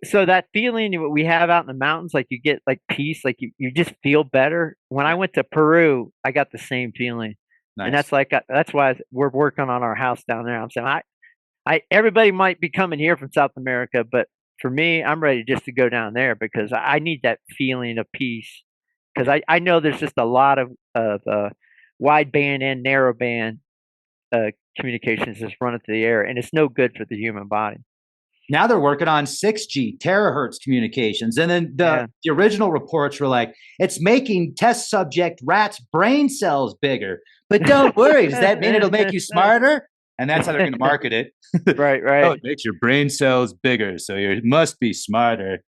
S1: so that feeling we have out in the mountains, like you get like peace, like you just feel better. When I went to Peru, I got the same feeling. Nice. And that's why we're working on our house down there. I'm saying everybody might be coming here from South America, but for me, I'm ready just to go down there because I need that feeling of peace. Because I know there's just a lot of wideband and narrowband communications just running through the air, and it's no good for the human body.
S2: Now they're working on 6G terahertz communications. And then the original reports were like, it's making test subject rats' brain cells bigger. But don't worry, does that mean it'll make you smarter? And that's how they're going to market it.
S1: Right.
S2: Oh, it makes your brain cells bigger, so you must be smarter.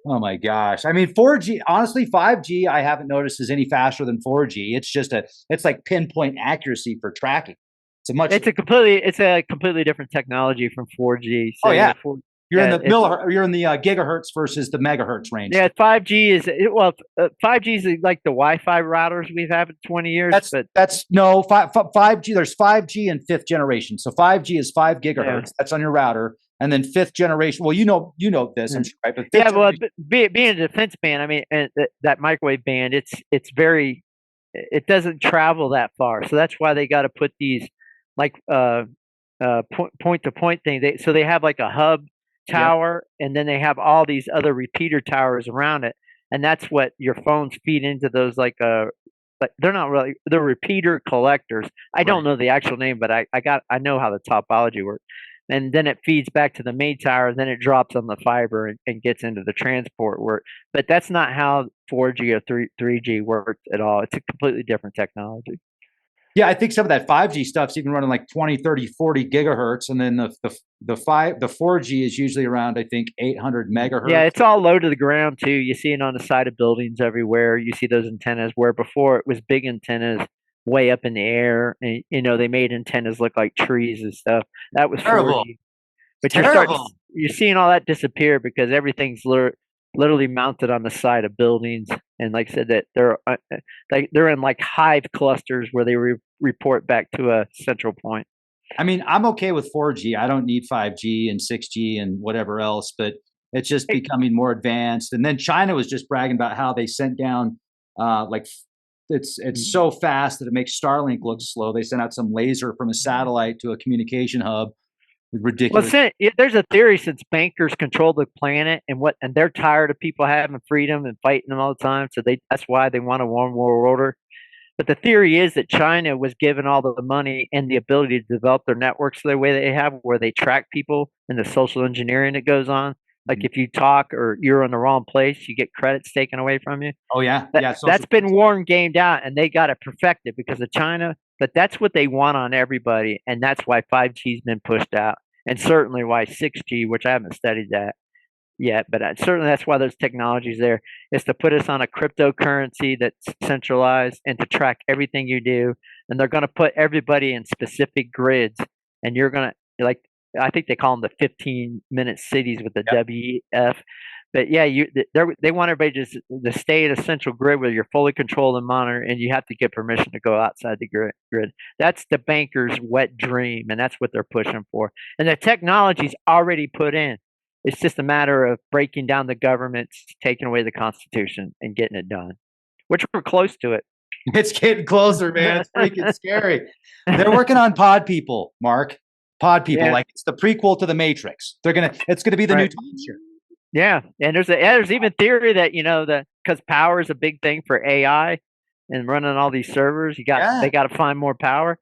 S2: Oh my gosh. I mean, 4G, honestly, 5G, I haven't noticed is any faster than 4G. It's like pinpoint accuracy for tracking. It's a
S1: completely different technology from 4G. So
S2: you're in the gigahertz versus the megahertz range.
S1: Yeah, 5G is 5G is like the Wi-Fi routers we've had for 20 years.
S2: 5G. There's 5G and fifth generation. So 5G is 5 gigahertz. Yeah. That's on your router, and then fifth generation. Well, you know this, I'm sure, right? But
S1: being a defense band, I mean, and that microwave band, it doesn't travel that far. So that's why they got to put these like point to point thing. So they have like a hub tower, and then they have all these other repeater towers around it, and that's what your phones feed into. Those like they're not really, they're repeater collectors. I don't know the actual name, but I know how the topology works. And then it feeds back to the main tower, and then it drops on the fiber and gets into the transport work. But that's not how 4G or 3G works at all. It's a completely different technology.
S2: Yeah, I think some of that 5G stuff's even running like 20, 30, 40 gigahertz. And then the 4G is usually around, I think, 800 megahertz.
S1: Yeah, it's all low to the ground too. You see it on the side of buildings everywhere. You see those antennas where before it was big antennas way up in the air. And, they made antennas look like trees and stuff. That was
S2: terrible.
S1: 4G. But you're seeing all that disappear because everything's literally mounted on the side of buildings, and like I said, that they're in like hive clusters where they report back to a central point.
S2: I mean, I'm okay with 4G. I don't need 5G and 6G and whatever else, but it's just becoming more advanced. And then China was just bragging about how they sent down it's so fast that it makes Starlink look slow. They sent out some laser from a satellite to a communication hub. Ridiculous.
S1: Well, there's a theory since bankers control the planet and they're tired of people having freedom and fighting them all the time, so that's why they want a one world order. But the theory is that China was given all the money and the ability to develop their networks the way they have, where they track people and the social engineering that goes on. Like if you talk or you're in the wrong place, you get credits taken away from you.
S2: Oh yeah,
S1: that's been worn gamed out, and they got it perfected because of China. But that's what they want on everybody, and that's why 5G's been pushed out, and certainly why 6G, which I haven't studied that yet, but certainly that's why there's technologies there, is to put us on a cryptocurrency that's centralized and to track everything you do. And they're going to put everybody in specific grids, and you're going to, like, I think they call them the 15-minute cities with the WEF. But yeah, they want everybody just to stay at a central grid where you're fully controlled and monitored, and you have to get permission to go outside the grid. That's the banker's wet dream, and that's what they're pushing for. And the technology's already put in. It's just a matter of breaking down the governments, taking away the Constitution, and getting it done, which we're close to it.
S2: It's getting closer, man. It's freaking scary. They're working on pod people, Mark. Pod people, like it's the prequel to the Matrix. It's gonna be the new timeshare.
S1: Yeah, and there's even theory that that because power is a big thing for AI and running all these servers, they got to find more power.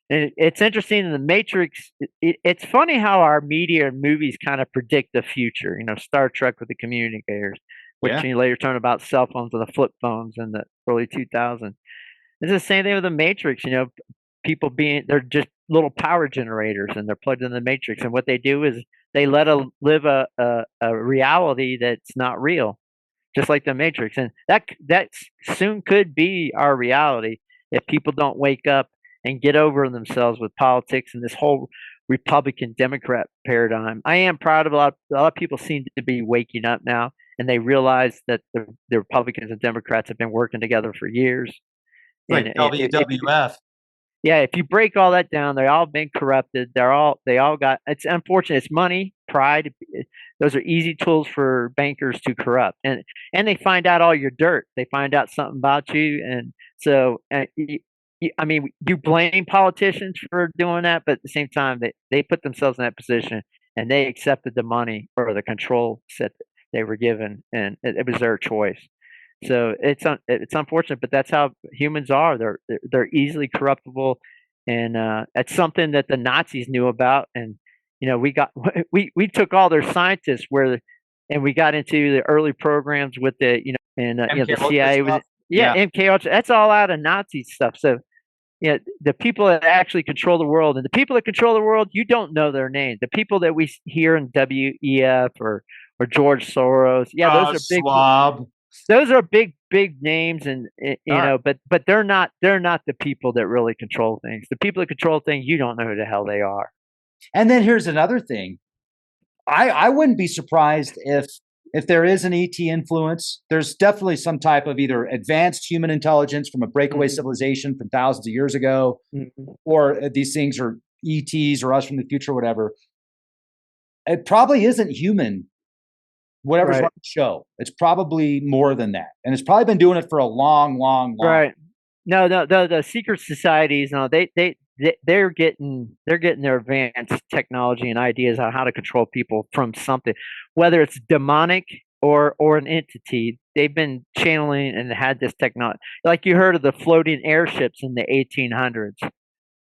S1: And it's interesting in the Matrix. It's funny how our media and movies kind of predict the future. Star Trek with the communicators, which
S2: Yeah.
S1: you later turn about cell phones and the flip phones in the early 2000s. It's the same thing with the Matrix. People they're just little power generators and they're plugged in the Matrix. And what they do is they live a reality that's not real, just like the Matrix. And that soon could be our reality if people don't wake up and get over themselves with politics and this whole Republican Democrat paradigm. I am proud of a lot of people seem to be waking up now and they realize that the Republicans and Democrats have been working together for years.
S2: Like
S1: And
S2: WWF.
S1: yeah, if you break all that down, they all been corrupted. They all got. It's unfortunate. It's money, pride. Those are easy tools for bankers to corrupt, and they find out all your dirt. They find out something about you, and so I mean, you blame politicians for doing that, but at the same time, they put themselves in that position and they accepted the money or the control set they were given, and it was their choice. So it's unfortunate, but that's how humans are. They're easily corruptible, and it's something that the Nazis knew about. And we got we took all their scientists and we got into the early programs with and the CIA was MK Ultra. That's all out of Nazi stuff. So the people that actually control the world, and the people that control the world, you don't know their names. The people that we hear in WEF or George Soros, those are big.
S2: Schwab.
S1: Those are big names, and but they're not the people that really control things. The people that control things, you don't know who the hell they are.
S2: And then here's another thing. I wouldn't be surprised if there is an ET influence. There's definitely some type of either advanced human intelligence from a breakaway civilization from thousands of years ago, or these things are ETs or us from the future, or whatever. It probably isn't human. Whatever's running the show, it's probably more than that, and it's probably been doing it for a long.
S1: Right? No, the secret societies, no, they're getting their advanced technology and ideas on how to control people from something, whether it's demonic or an entity. They've been channeling and had this technology. Like you heard of the floating airships in the 1800s.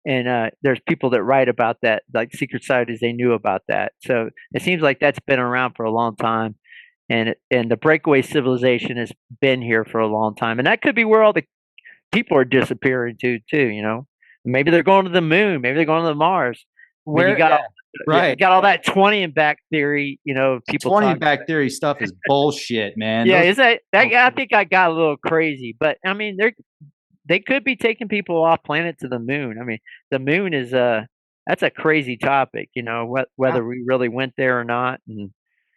S1: And there's people that write about that, like secret societies, they knew about that. So it seems like that's been around for a long time. And the breakaway civilization has been here for a long time. And that could be where all the people are disappearing to, too. Maybe they're going to the moon. Maybe they're going to the Mars. Where you got all that 20 and back theory, people
S2: 20 and back theory stuff is bullshit, man.
S1: Yeah, is that I think I got a little crazy. But I mean, they could be taking people off planet to the moon. I mean, the moon is that's a crazy topic, whether we really went there or not, and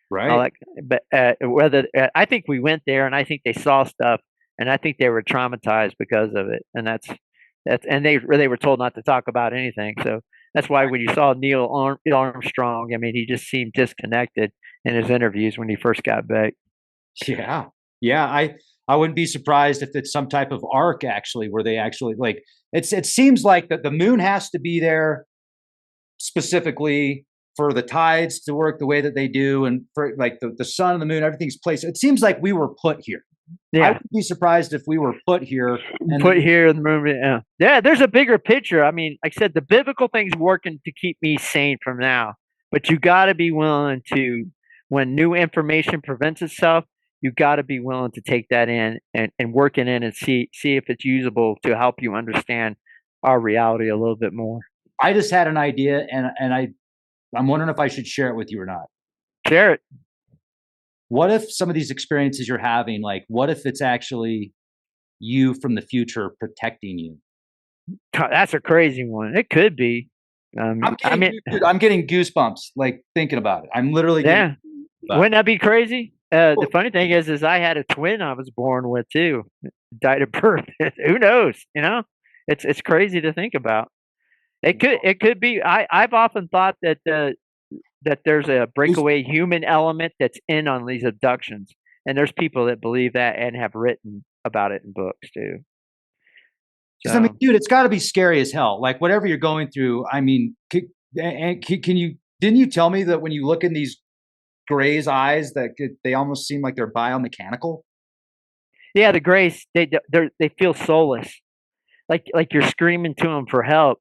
S1: but whether I think we went there, and I think they saw stuff, and I think they were traumatized because of it, and that's and they were told not to talk about anything. So that's why when you saw Neil Armstrong, I mean, he just seemed disconnected in his interviews when he first got back.
S2: Yeah. I wouldn't be surprised if it's some type of arc actually, where they actually it seems like that the moon has to be there specifically for the tides to work the way that they do, and for like the sun and the moon, everything's placed. It seems like we were put here. I wouldn't be surprised if we were put here.
S1: Here in the movie. Yeah, there's a bigger picture. I mean, like I said, the biblical thing's working to keep me sane from now. But you got to be willing to, when new information presents itself, you got to be willing to take that in and work it in and see if it's usable to help you understand our reality a little bit more.
S2: I just had an idea, and I'm wondering if I should share it with you or not.
S1: Share it.
S2: What if some of these experiences you're having, like, what if it's actually you from the future protecting you?
S1: That's a crazy one. It could be.
S2: I'm getting goosebumps, like, thinking about it. I'm literally getting
S1: Wouldn't that be crazy? The funny thing is I had a twin I was born with too. Died at birth. Who knows? It's crazy to think about. It could be. I've often thought that that there's a breakaway human element that's in on these abductions, and there's people that believe that and have written about it in books too.
S2: Because I mean, dude, it's got to be scary as hell. Like whatever you're going through. I mean, can you? Didn't you tell me that when you look in these Gray's eyes they almost seem like they're biomechanical.
S1: Yeah, the Grays, they feel soulless, like you're screaming to them for help,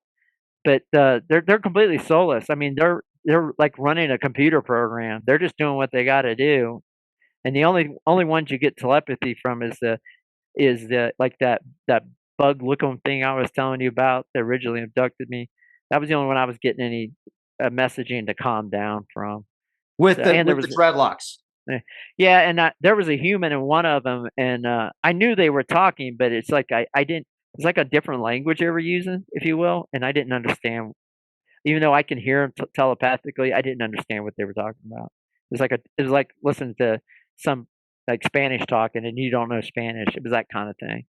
S1: but they're completely soulless. I mean, they're like running a computer program. They're just doing what they got to do, and the only ones you get telepathy from is the like that bug looking thing I was telling you about that originally abducted me. That was the only one I was getting any messaging to calm down from.
S2: With
S1: So,
S2: the
S1: and there
S2: with
S1: was
S2: the dreadlocks.
S1: yeah, and there was a human in one of them, and I knew they were talking, but it's like I didn't. It's like a different language they were using, if you will, and I didn't understand. Even though I can hear them telepathically, I didn't understand what they were talking about. It was like listening to some like Spanish talking, and you don't know Spanish. It was that kind of thing.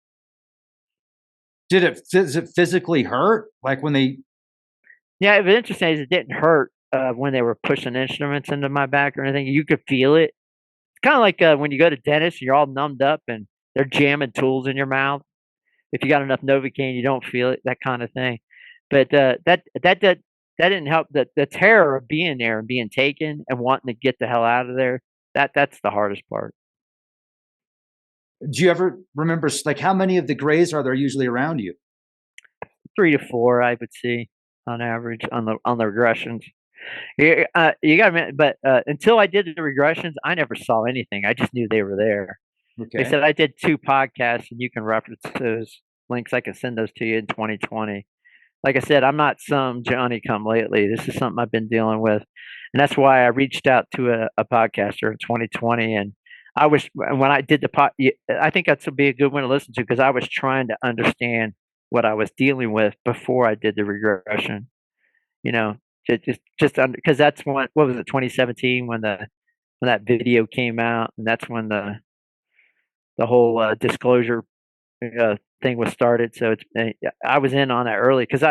S2: Does it physically hurt? Like when they?
S1: Yeah, it was interesting. Is it didn't hurt when they were pushing instruments into my back or anything. You could feel it. It's kind of like when you go to dentist, you're all numbed up and they're jamming tools in your mouth. If you got enough Novocaine, you don't feel it. That kind of thing. But that didn't help. The terror of being there and being taken and wanting to get the hell out of there. That's the hardest part.
S2: Do you ever remember like how many of the Grays are there usually around you?
S1: 3 to 4, I would see on average on the regressions. You got to, but until I did the regressions, I never saw anything. I just knew they were there.
S2: Okay.
S1: They said I did 2 podcasts, and you can reference those links. I can send those to you in 2020. Like I said, I'm not some Johnny come lately. This is something I've been dealing with, and that's why I reached out to a podcaster in 2020. And I was when I did the pod, I think that's would be a good one to listen to because I was trying to understand what I was dealing with before I did the regression. You know, just under because that's what was it 2017 when that video came out, and that's when the whole disclosure thing was started. So I was in on that early because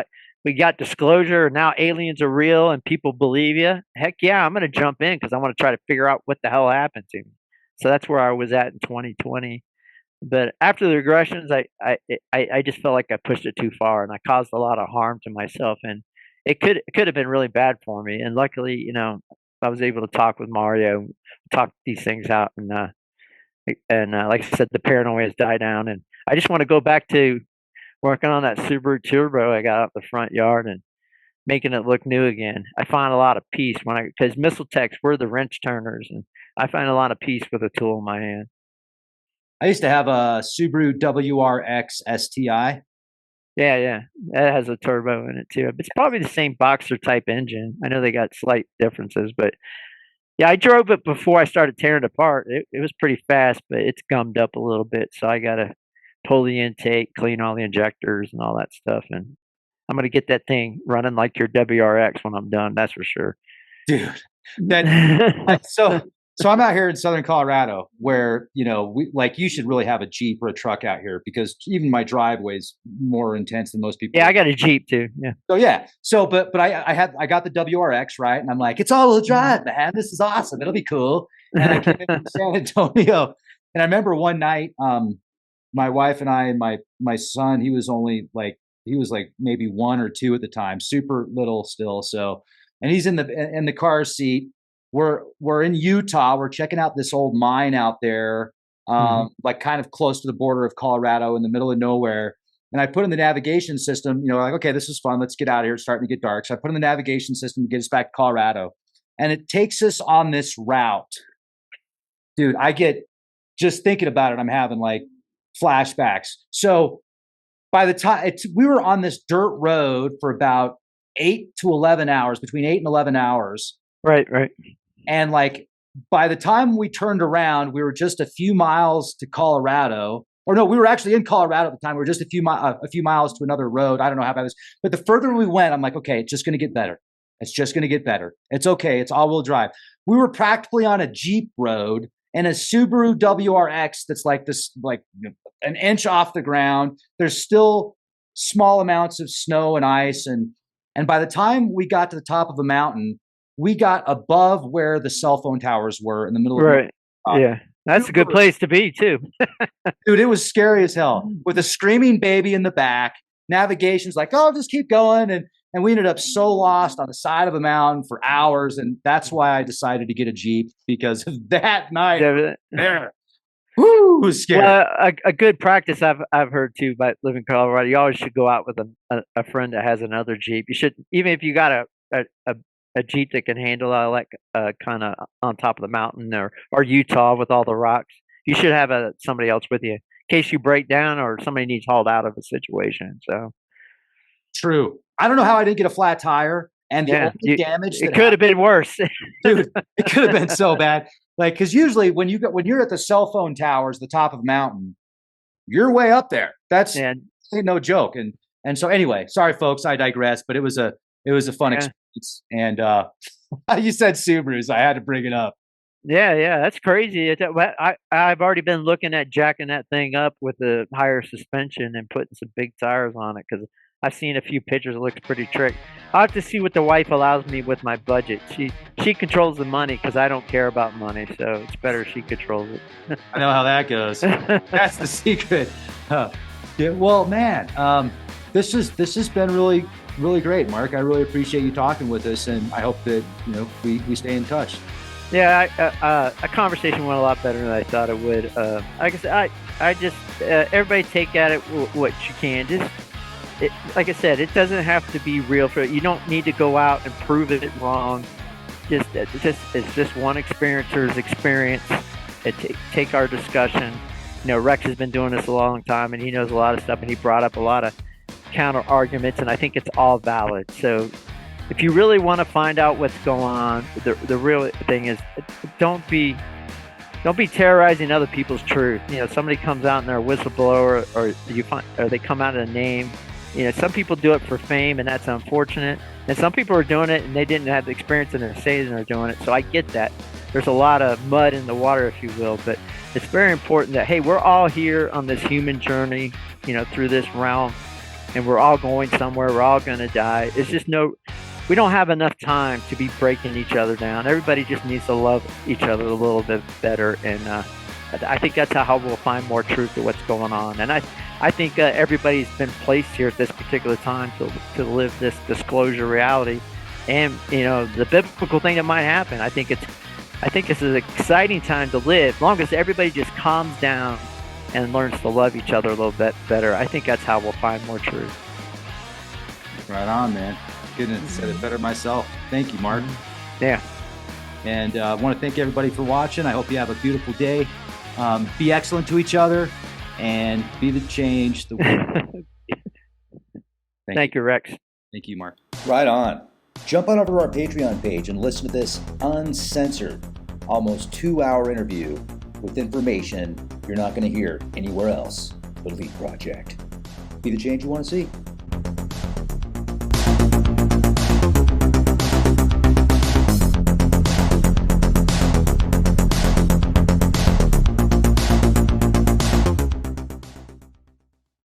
S1: we got disclosure and now aliens are real and people believe you. Heck yeah, I'm gonna jump in because I want to try to figure out what the hell happened to me. So that's where I was at in 2020. But after the regressions, I just felt like I pushed it too far and I caused a lot of harm to myself, and it could have been really bad for me. And luckily, I was able to talk with Mario, talk these things out, and like I said, the paranoia has died down, and I just want to go back to working on that Subaru Turbo I got out the front yard and making it look new again. I find a lot of peace because missile techs were the wrench turners, and I find a lot of peace with a tool in my hand.
S2: I used to have a Subaru WRX STI.
S1: Yeah, that has a turbo in it too. It's probably the same boxer type engine. I know they got slight differences, but yeah, I drove it before I started tearing it apart. It was pretty fast, but it's gummed up a little bit, so I gotta pull the intake, clean all the injectors and all that stuff, and I'm gonna get that thing running like your WRX when I'm done. That's for sure,
S2: dude. So I'm out here in Southern Colorado where, you should really have a Jeep or a truck out here because even my driveway is more intense than most people.
S1: Yeah, I got a Jeep too. Yeah.
S2: So yeah. So, but I got the WRX, right? And I'm like, it's all-wheel drive, man. This is awesome. It'll be cool. And I came in from San Antonio. And I remember one night, my wife and I and my son, he was like maybe 1 or 2 at the time, super little still. So, and he's in the car seat. We're in Utah. We're checking out this old mine out there, like kind of close to the border of Colorado in the middle of nowhere. And I put in the navigation system, like, okay, this is fun. Let's get out of here. It's starting to get dark. So I put in the navigation system to get us back to Colorado. And it takes us on this route. Dude, I get just thinking about it. I'm having like flashbacks. So by the time we were on this dirt road for about 8 to 11 hours, between 8 and 11 hours.
S1: Right.
S2: And like by the time we turned around, we were just a few miles to Colorado. Or no, we were actually in Colorado at the time. We were just a few miles to another road. I don't know how bad this, but the further we went, I'm like, okay, it's just going to get better. It's just going to get better. It's okay. It's all-wheel drive. We were practically on a Jeep road and a Subaru WRX that's like this, like an inch off the ground. There's still small amounts of snow and ice, and by the time we got to the top of a mountain, we got above where the cell phone towers were in the middle of
S1: right. Yeah, that's a good place to be too.
S2: Dude, it was scary as hell with a screaming baby in the back. Navigation's like, oh, just keep going. And And we ended up so lost on the side of a mountain for hours. And that's why I decided to get a Jeep, because of that night. There. Woo, it was scary.
S1: Well, a good practice I've heard too by living in Colorado. You always should go out with a friend that has another Jeep. You should, even if you got a Jeep that can handle like kind of on top of the mountain, or Utah with all the rocks. You should have somebody else with you in case you break down or somebody needs hauled out of a situation. So
S2: true. I don't know how I didn't get a flat tire, and the only damage
S1: it could have been worse.
S2: Dude, it could have been so bad. Like, because usually when you're at the cell phone towers, the top of a mountain, you're way up there. That's no joke. And so anyway, sorry folks, I digress. But it was a fun experience. And you said Subarus, I had to bring it up.
S1: Yeah, that's crazy. I've already been looking at jacking that thing up with the higher suspension and putting some big tires on it, because I've seen a few pictures. It looks pretty trick. I'll have to see what the wife allows me with my budget. She controls the money because I don't care about money, so it's better she controls it.
S2: I know how that goes. That's the secret. Yeah, well, man, this has been really, really great, Mark. I really appreciate you talking with us, and I hope that we stay in touch.
S1: Yeah, a conversation went a lot better than I thought it would. Like I said, I just everybody take at it what you can. Like I said, it doesn't have to be real. You don't need to go out and prove it wrong. It's just one experiencer's experience. Take our discussion. Rex has been doing this a long time, and he knows a lot of stuff, and he brought up a lot of counter arguments, and I think it's all valid. So if you really want to find out what's going on, the real thing is don't be terrorizing other people's truth. Somebody comes out and they're a whistleblower, or they come out of a name. Some people do it for fame, and that's unfortunate. And some people are doing it and they didn't have the experience and they're saying they're doing it. So I get that. There's a lot of mud in the water, if you will, but it's very important that, hey, we're all here on this human journey, through this realm, and we're all going somewhere. We're all going to die. It's just we don't have enough time to be breaking each other down. Everybody just needs to love each other a little bit better. And I think that's how we'll find more truth to what's going on. And I think everybody's been placed here at this particular time to live this disclosure reality. And, the biblical thing that might happen, I think it's an exciting time to live. As long as everybody just calms down and learns to love each other a little bit better, I think that's how we'll find more truth.
S2: Right on, man. Couldn't have said it better myself. Thank you, Mark.
S1: Yeah.
S2: And I want to thank everybody for watching. I hope you have a beautiful day. Be excellent to each other and be the change the world.
S1: Thank you, Rex.
S2: Thank you, Mark.
S3: Right on. Jump on over to our Patreon page and listen to this uncensored, almost 2-hour interview with information you're not going to hear anywhere else but Elite Project. Be the change you want to see.